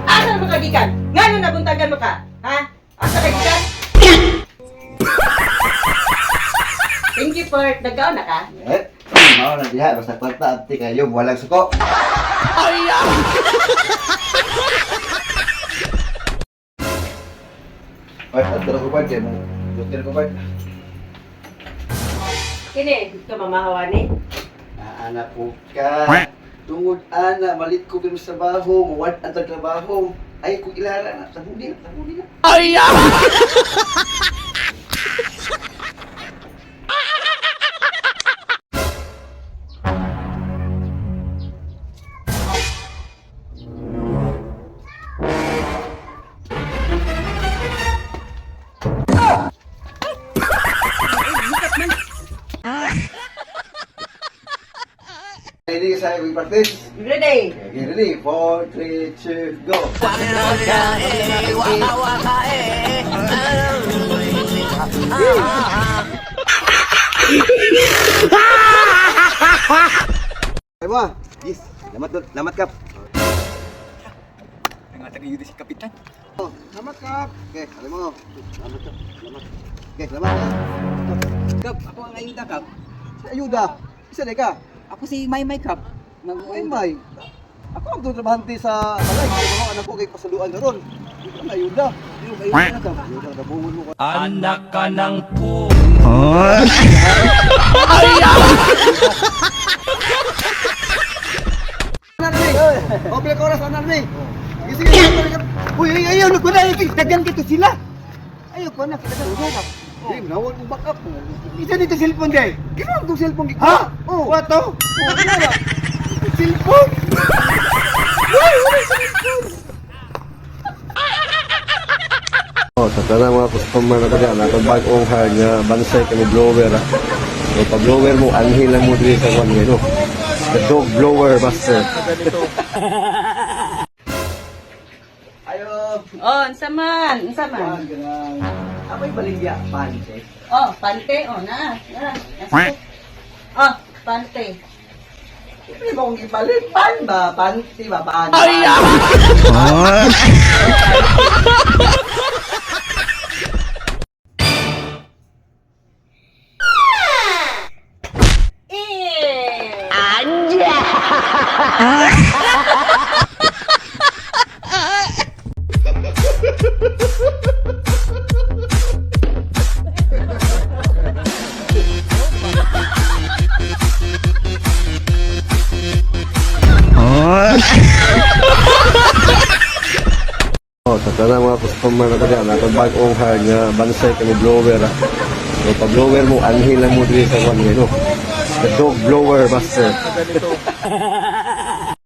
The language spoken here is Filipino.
Asa mo kagikan? Ngano nabuntagan mo ka? Ha? Asa kagikan? Thank you for nagaw na ka. Mau na diha basta kwanta abti kayo walang suko. Ay, atro ko pa diyan. Butir ko pa. Kini, ka mamahawani? Anak ko ka. Tungod ana malit ko kini sa trabaho, muwat ang trabaho. Ay ko ilara na tabudi na. Ready ka sa practice? Ready? Okay, ready? 4, 3, 2, go! Ay mo, yes, lamat kap. Nangata kayo si Kapitan. Oh, lamat kap. Okay, alam mo. Lamat kap, lamat. Okay, lamat. Kap, ako ang ayuda, Kap. Si ayuda, isa na ka. Ako si Maymay, Kap. Ay, may. Ako ang tutrabahante sa balay. Kaya mga anak ko kay pasaluan na ron. Hindi ko na ayuda. Yung ayuda na, Kap. Ayuda, nabungon mo ka. Anak ka ng po. Open ko oras anak ni. Sige. Uy, ayaw na ko na dagan kito sila. Ayaw ko na kita na. Hey, nawal mo back up. Isa dito cellphone day. Ginawa ko cellphone. Ha? Oh, what to? Oh, ginawa. Cellphone. Oh, sa tanang mga customer na kanya, natong bag-ong hard nga bansay kami blower. So, pag-blower mo, anhil lang mo dito sa one no? The dog blower master. Ayo. Oh, unsa man? Unsa man? Apoy baligya, pante. Oh, pante. Oh, na. Oh, pante. Hindi mo kong ipalit, pan ba? Panti ba? Pan. Oh, sa tanang mga customer na kanya, natong bag-ong hard nga bansay kami blower. So, pag-blower mo, anhil lang mo dito sa one no? The dog blower master.